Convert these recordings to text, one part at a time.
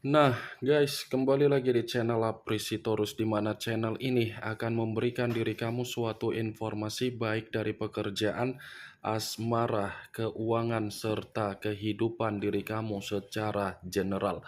Nah, guys, kembali lagi di channel Aprisitorus, di mana channel ini akan memberikan diri kamu suatu informasi baik dari pekerjaan, asmara, keuangan, serta kehidupan diri kamu secara general.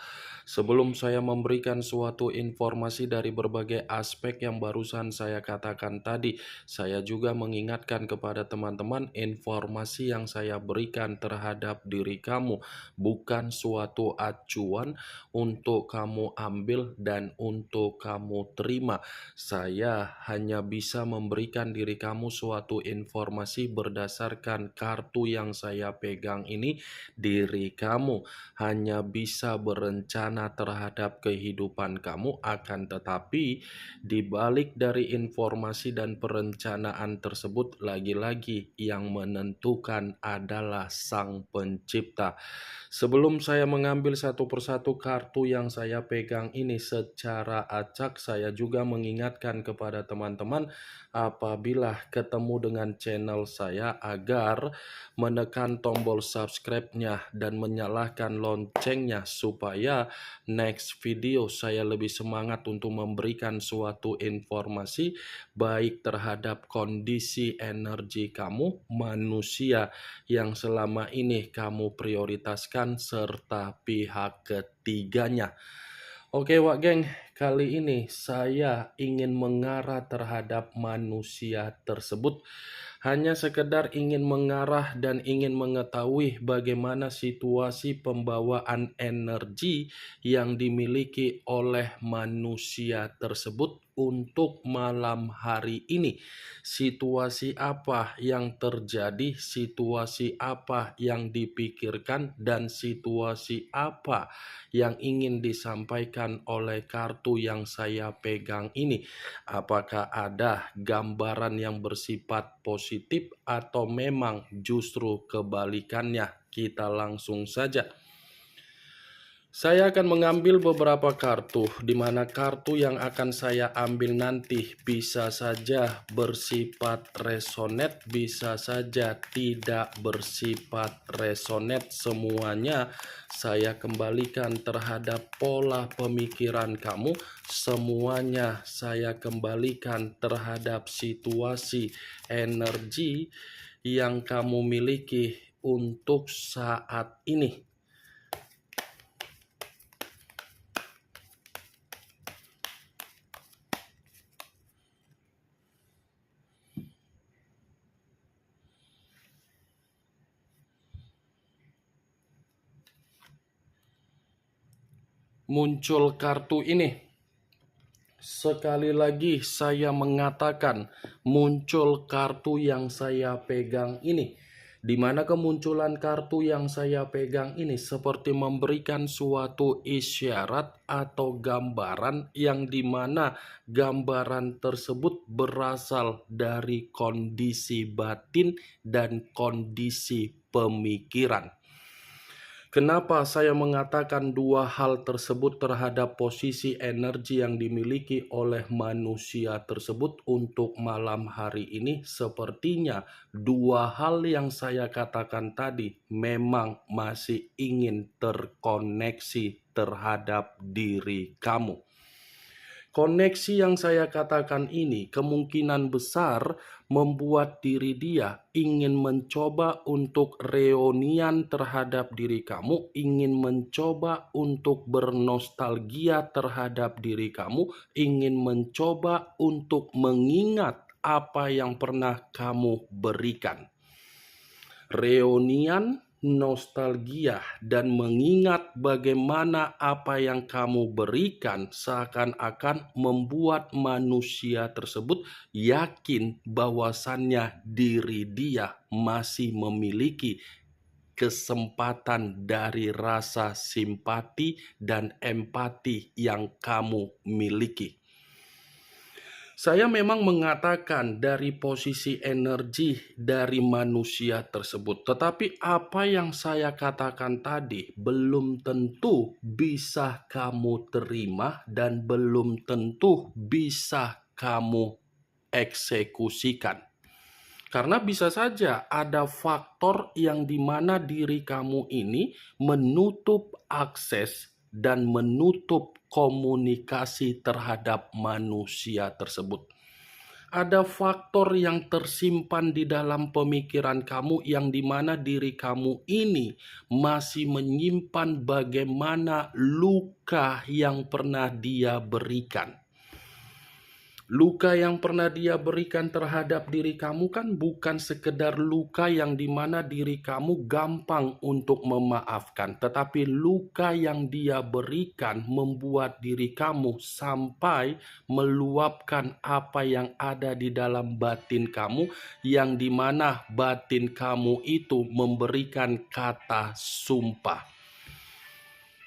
Sebelum saya memberikan suatu informasi dari berbagai aspek yang barusan saya katakan tadi, saya juga mengingatkan kepada teman-teman informasi yang saya berikan terhadap diri kamu bukan suatu acuan untuk kamu ambil dan untuk kamu terima. Saya hanya bisa memberikan diri kamu suatu informasi berdasarkan kartu yang saya pegang ini. Diri kamu hanya bisa berencana terhadap kehidupan kamu, akan tetapi di balik dari informasi dan perencanaan tersebut, lagi-lagi yang menentukan adalah Sang Pencipta. Sebelum saya mengambil satu persatu kartu yang saya pegang ini secara acak, saya juga mengingatkan kepada teman-teman apabila ketemu dengan channel saya agar menekan tombol subscribe-nya dan menyalakan loncengnya supaya next video saya lebih semangat untuk memberikan suatu informasi baik terhadap kondisi energi kamu, manusia yang selama ini kamu prioritaskan, serta pihak ketiganya. Oke Wak Geng, kali ini saya ingin mengarah terhadap manusia tersebut. Hanya sekedar ingin mengarah dan ingin mengetahui bagaimana situasi pembawaan energi yang dimiliki oleh manusia tersebut untuk malam hari ini. Situasi apa yang terjadi, situasi apa yang dipikirkan, dan situasi apa yang ingin disampaikan oleh kartu yang saya pegang ini. Apakah ada gambaran yang bersifat positif atau memang justru kebalikannya? Kita langsung saja. Saya akan mengambil beberapa kartu, di mana kartu yang akan saya ambil nanti bisa saja bersifat resonate, bisa saja tidak bersifat resonate. Semuanya saya kembalikan terhadap pola pemikiran kamu, semuanya saya kembalikan terhadap situasi energi yang kamu miliki untuk saat ini. Muncul kartu ini. Sekali lagi saya mengatakan muncul kartu yang saya pegang ini. Di mana kemunculan kartu yang saya pegang ini seperti memberikan suatu isyarat atau gambaran yang dimana gambaran tersebut berasal dari kondisi batin dan kondisi pemikiran. Kenapa saya mengatakan dua hal tersebut terhadap posisi energi yang dimiliki oleh manusia tersebut untuk malam hari ini? Sepertinya dua hal yang saya katakan tadi memang masih ingin terkoneksi terhadap diri kamu. Koneksi yang saya katakan ini kemungkinan besar membuat diri dia ingin mencoba untuk reunian terhadap diri kamu, ingin mencoba untuk bernostalgia terhadap diri kamu, ingin mencoba untuk mengingat apa yang pernah kamu berikan. Reunian, nostalgia, dan mengingat bagaimana apa yang kamu berikan seakan-akan membuat manusia tersebut yakin bahwasannya diri dia masih memiliki kesempatan dari rasa simpati dan empati yang kamu miliki. Saya memang mengatakan dari posisi energi dari manusia tersebut, tetapi apa yang saya katakan tadi belum tentu bisa kamu terima dan belum tentu bisa kamu eksekusikan. Karena bisa saja ada faktor yang dimana diri kamu ini menutup akses dan menutup komunikasi terhadap manusia tersebut. Ada faktor yang tersimpan di dalam pemikiran kamu yang dimana diri kamu ini masih menyimpan bagaimana luka yang pernah dia berikan. Luka yang pernah dia berikan terhadap diri kamu kan bukan sekedar luka yang dimana diri kamu gampang untuk memaafkan. Tetapi luka yang dia berikan membuat diri kamu sampai meluapkan apa yang ada di dalam batin kamu. Yang dimana batin kamu itu memberikan kata sumpah.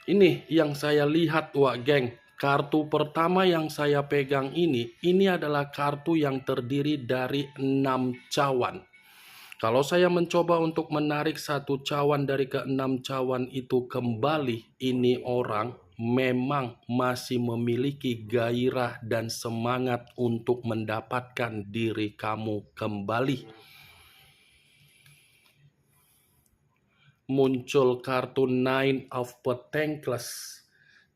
Ini yang saya lihat, wah geng. Kartu pertama yang saya pegang ini adalah kartu yang terdiri dari 6 cawan. Kalau saya mencoba untuk menarik satu cawan dari ke-6 cawan itu kembali, ini orang memang masih memiliki gairah dan semangat untuk mendapatkan diri kamu kembali. Muncul kartu Nine of Pentacles.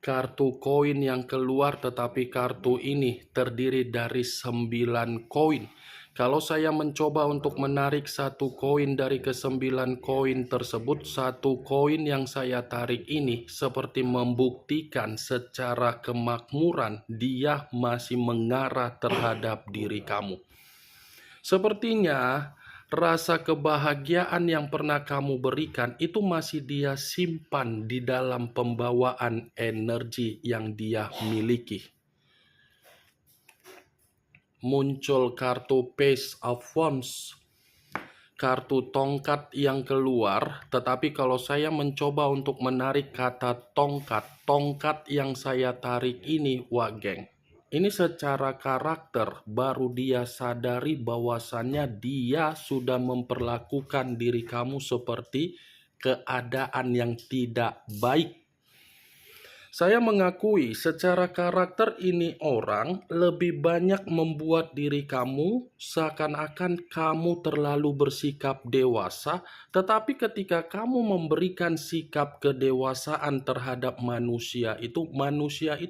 Kartu koin yang keluar, tetapi kartu ini terdiri dari 9 koin. Kalau saya mencoba untuk menarik satu koin dari ke-9 koin tersebut, satu koin yang saya tarik ini seperti membuktikan secara kemakmuran dia masih mengarah terhadap diri kamu. Sepertinya rasa kebahagiaan yang pernah kamu berikan itu masih dia simpan di dalam pembawaan energi yang dia miliki. Muncul kartu Page of Wands. Kartu tongkat yang keluar, tetapi kalau saya mencoba untuk menarik kata tongkat yang saya tarik ini, wah geng. Ini secara karakter baru dia sadari bahwasannya dia sudah memperlakukan diri kamu seperti keadaan yang tidak baik. Saya mengakui secara karakter ini orang lebih banyak membuat diri kamu seakan-akan kamu terlalu bersikap dewasa, tetapi ketika kamu memberikan sikap kedewasaan terhadap manusia itu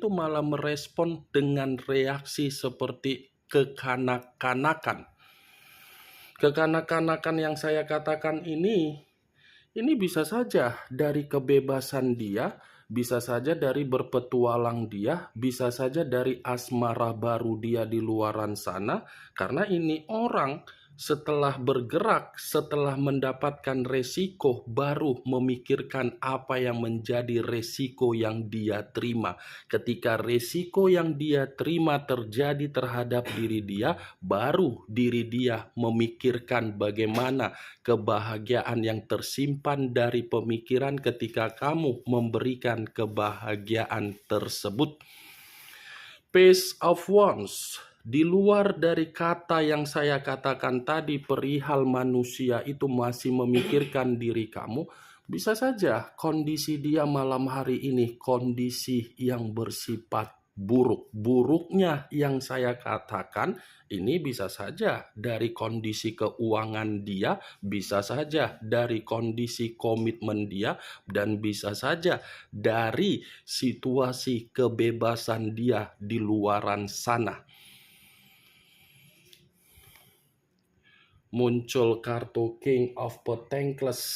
malah merespon dengan reaksi seperti kekanak-kanakan. Kekanak-kanakan yang saya katakan ini bisa saja dari kebebasan dia, bisa saja dari berpetualang dia, bisa saja dari asmara baru dia di luaran sana. Karena ini orang setelah bergerak, setelah mendapatkan resiko, baru memikirkan apa yang menjadi resiko yang dia terima. Ketika resiko yang dia terima terjadi terhadap diri dia, baru diri dia memikirkan bagaimana kebahagiaan yang tersimpan dari pemikiran ketika kamu memberikan kebahagiaan tersebut. Page of Wands. Di luar dari kata yang saya katakan tadi perihal manusia itu masih memikirkan diri kamu, bisa saja kondisi dia malam hari ini kondisi yang bersifat buruk. Buruknya yang saya katakan ini bisa saja dari kondisi keuangan dia, bisa saja dari kondisi komitmen dia, dan bisa saja dari situasi kebebasan dia di luaran sana. Muncul kartu King of Pentacles.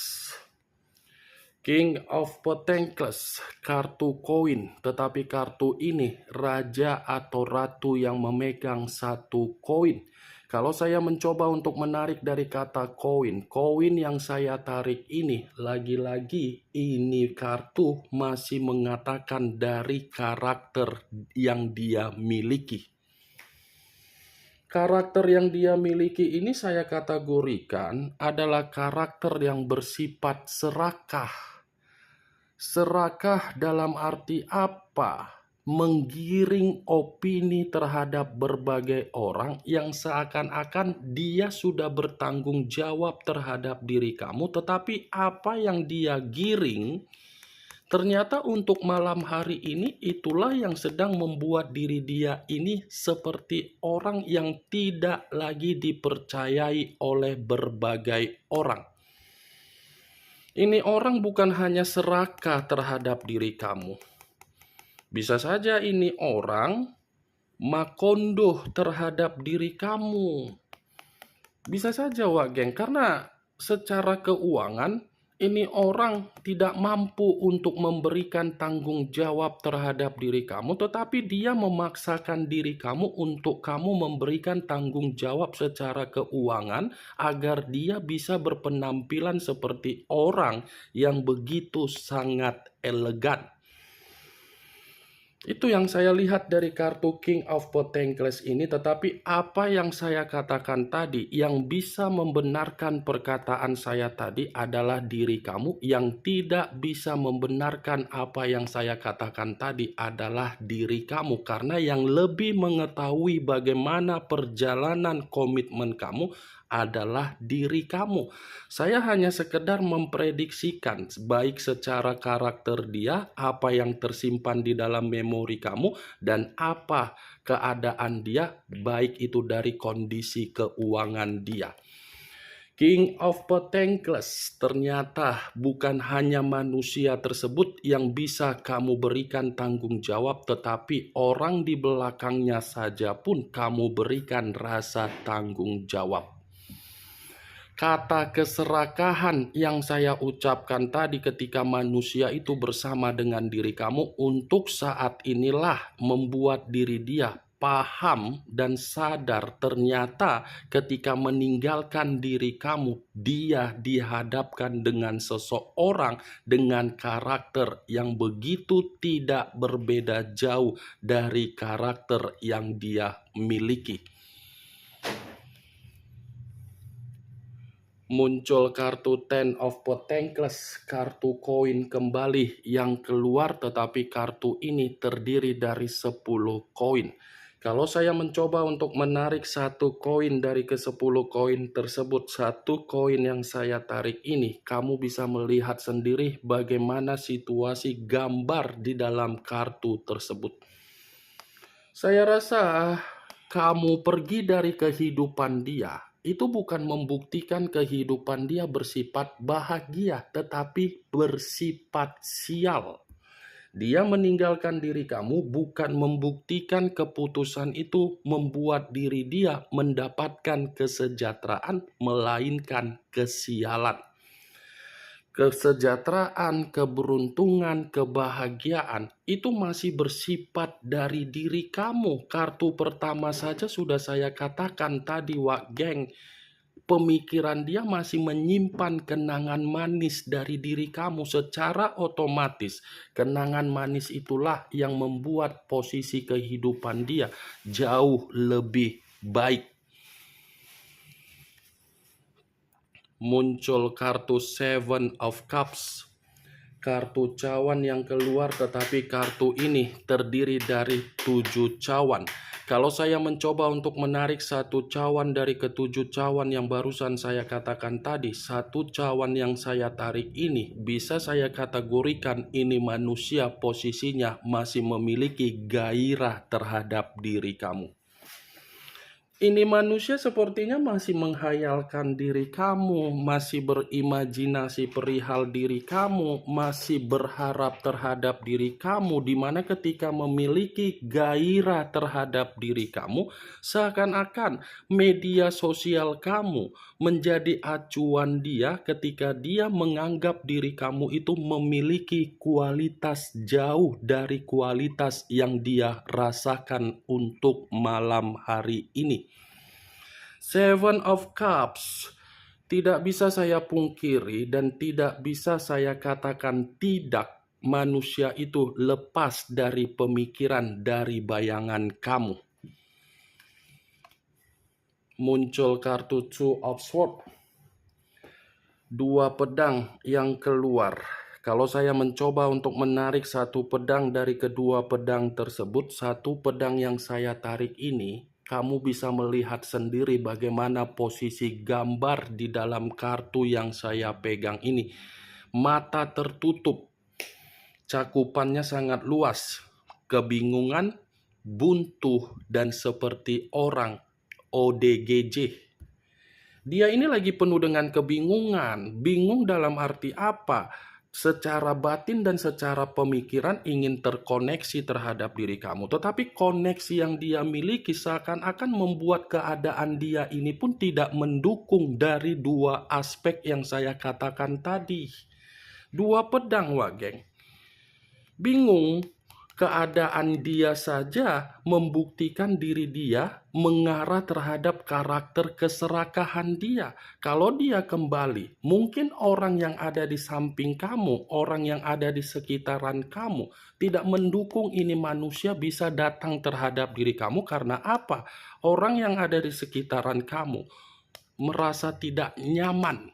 King of Pentacles, kartu koin, tetapi kartu ini raja atau ratu yang memegang satu koin. Kalau saya mencoba untuk menarik dari kata koin yang saya tarik ini, lagi-lagi ini kartu masih mengatakan dari karakter yang dia miliki. Karakter yang dia miliki ini saya kategorikan adalah karakter yang bersifat serakah. Serakah dalam arti apa? Menggiring opini terhadap berbagai orang yang seakan-akan dia sudah bertanggung jawab terhadap diri kamu, tetapi apa yang dia giring ternyata untuk malam hari ini itulah yang sedang membuat diri dia ini seperti orang yang tidak lagi dipercayai oleh berbagai orang. Ini orang bukan hanya serakah terhadap diri kamu, Bisa saja ini orang makondoh terhadap diri kamu. Bisa saja, Wak Geng, karena secara keuangan ini orang tidak mampu untuk memberikan tanggung jawab terhadap diri kamu, tetapi dia memaksakan diri kamu untuk kamu memberikan tanggung jawab secara keuangan agar dia bisa berpenampilan seperti orang yang begitu sangat elegan. Itu yang saya lihat dari kartu King of Pentacles ini, tetapi apa yang saya katakan tadi, yang bisa membenarkan perkataan saya tadi adalah diri kamu, yang tidak bisa membenarkan apa yang saya katakan tadi adalah diri kamu, karena yang lebih mengetahui bagaimana perjalanan komitmen kamu adalah diri kamu. Saya hanya sekedar memprediksikan baik secara karakter dia, apa yang tersimpan di dalam memori kamu, dan apa keadaan dia, baik itu dari kondisi keuangan dia. King of Pentacles ternyata bukan hanya manusia tersebut yang bisa kamu berikan tanggung jawab, tetapi orang di belakangnya saja pun kamu berikan rasa tanggung jawab. Kata keserakahan yang saya ucapkan tadi ketika manusia itu bersama dengan diri kamu untuk saat inilah membuat diri dia paham dan sadar ternyata ketika meninggalkan diri kamu, dia dihadapkan dengan seseorang dengan karakter yang begitu tidak berbeda jauh dari karakter yang dia miliki. Muncul kartu Ten of Pentacles, kartu koin kembali yang keluar, tetapi kartu ini terdiri dari 10 koin. Kalau saya mencoba untuk menarik satu koin dari ke-10 koin tersebut, satu koin yang saya tarik ini, kamu bisa melihat sendiri bagaimana situasi gambar di dalam kartu tersebut. Saya rasa kamu pergi dari kehidupan dia, itu bukan membuktikan kehidupan dia bersifat bahagia, tetapi bersifat sial. Dia meninggalkan diri kamu bukan membuktikan keputusan itu membuat diri dia mendapatkan kesejahteraan, melainkan kesialan. Kesejahteraan, keberuntungan, kebahagiaan itu masih bersifat dari diri kamu. Kartu pertama saja sudah saya katakan tadi, Wak Geng. Pemikiran dia masih menyimpan kenangan manis dari diri kamu secara otomatis. Kenangan manis itulah yang membuat posisi kehidupan dia jauh lebih baik. Muncul kartu Seven of Cups, kartu cawan yang keluar, tetapi kartu ini terdiri dari 7 cawan. Kalau saya mencoba untuk menarik satu cawan dari ke-7 cawan yang barusan saya katakan tadi, satu cawan yang saya tarik ini bisa saya kategorikan ini manusia posisinya masih memiliki gairah terhadap diri kamu. Ini manusia sepertinya masih menghayalkan diri kamu, masih berimajinasi perihal diri kamu, masih berharap terhadap diri kamu, di mana ketika memiliki gairah terhadap diri kamu, seakan-akan media sosial kamu menjadi acuan dia ketika dia menganggap diri kamu itu memiliki kualitas jauh dari kualitas yang dia rasakan untuk malam hari ini. Seven of Cups, tidak bisa saya pungkiri dan tidak bisa saya katakan tidak, manusia itu lepas dari pemikiran, dari bayangan kamu. Muncul kartu Two of Swords, 2 pedang yang keluar. Kalau saya mencoba untuk menarik satu pedang dari kedua pedang tersebut, satu pedang yang saya tarik ini, kamu bisa melihat sendiri bagaimana posisi gambar di dalam kartu yang saya pegang ini. Mata tertutup, cakupannya sangat luas, kebingungan, buntu, dan seperti orang ODGJ. Dia ini lagi penuh dengan kebingungan. Bingung dalam arti apa? secara batin dan secara pemikiran ingin terkoneksi terhadap diri kamu. Tetapi koneksi yang dia miliki seakan-akan membuat keadaan dia ini pun tidak mendukung dari dua aspek yang saya katakan tadi. Dua pedang, Wak geng. Bingung. Keadaan dia saja membuktikan diri dia mengarah terhadap karakter keserakahan dia. Kalau dia kembali, mungkin orang yang ada di samping kamu, orang yang ada di sekitaran kamu, tidak mendukung ini manusia bisa datang terhadap diri kamu. Karena apa? Orang yang ada di sekitaran kamu merasa tidak nyaman.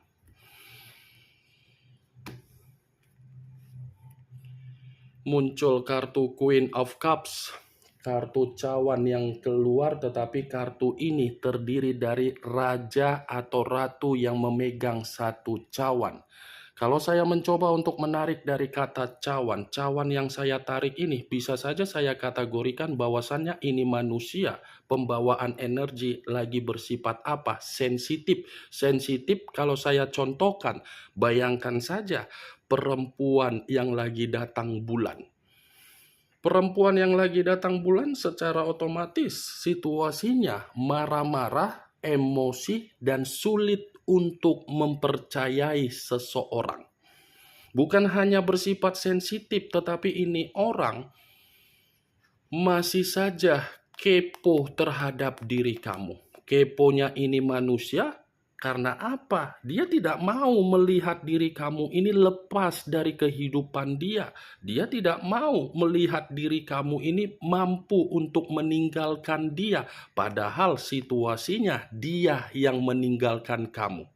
Muncul kartu Queen of Cups, kartu cawan yang keluar, tetapi kartu ini terdiri dari raja atau ratu yang memegang satu cawan. Kalau saya mencoba untuk menarik dari kata cawan, cawan yang saya tarik ini bisa saja saya kategorikan bahwasannya ini manusia, pembawaan energi lagi bersifat apa? Sensitif. Sensitif kalau saya contohkan, bayangkan saja perempuan yang lagi datang bulan. Perempuan yang lagi datang bulan secara otomatis situasinya marah-marah, emosi, dan sulit untuk mempercayai seseorang. Bukan hanya bersifat sensitif, tetapi ini orang masih saja kepo terhadap diri kamu. Keponya ini manusia. Karena apa? Dia tidak mau melihat diri kamu ini lepas dari kehidupan dia. Dia tidak mau melihat diri kamu ini mampu untuk meninggalkan dia. Padahal situasinya dia yang meninggalkan kamu.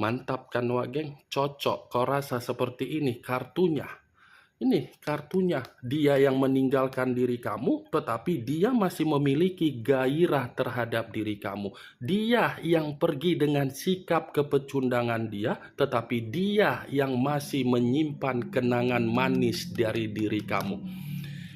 Mantap kan, Wak geng? Cocok. Kau rasa seperti ini kartunya? Ini kartunya, dia yang meninggalkan diri kamu, tetapi dia masih memiliki gairah terhadap diri kamu. Dia yang pergi dengan sikap kepecundangan dia, tetapi dia yang masih menyimpan kenangan manis dari diri kamu.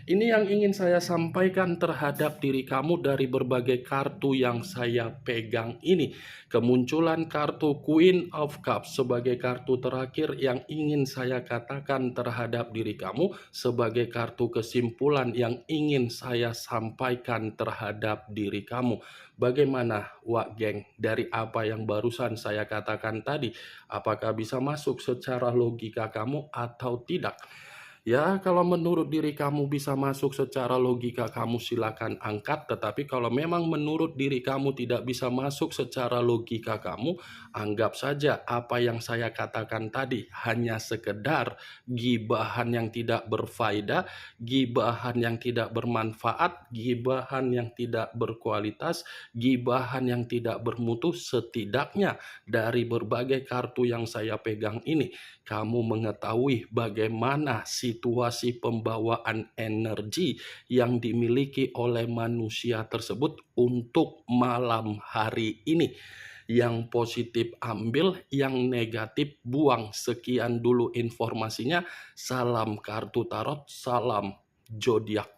Ini yang ingin saya sampaikan terhadap diri kamu dari berbagai kartu yang saya pegang ini. Kemunculan kartu Queen of Cups sebagai kartu terakhir yang ingin saya katakan terhadap diri kamu, sebagai kartu kesimpulan yang ingin saya sampaikan terhadap diri kamu. Bagaimana, Wak geng, dari apa yang barusan saya katakan tadi? Apakah bisa masuk secara logika kamu atau tidak? Ya, kalau menurut diri kamu bisa masuk secara logika kamu silakan angkat. Tetapi kalau memang menurut diri kamu tidak bisa masuk secara logika kamu, anggap saja apa yang saya katakan tadi hanya sekedar gibahan yang tidak berfaedah, gibahan yang tidak bermanfaat, gibahan yang tidak berkualitas, gibahan yang tidak bermutu. Setidaknya dari berbagai kartu yang saya pegang ini, kamu mengetahui bagaimana situasi pembawaan energi yang dimiliki oleh manusia tersebut untuk malam hari ini. Yang positif ambil, yang negatif buang. Sekian dulu informasinya. Salam kartu tarot, salam zodiak.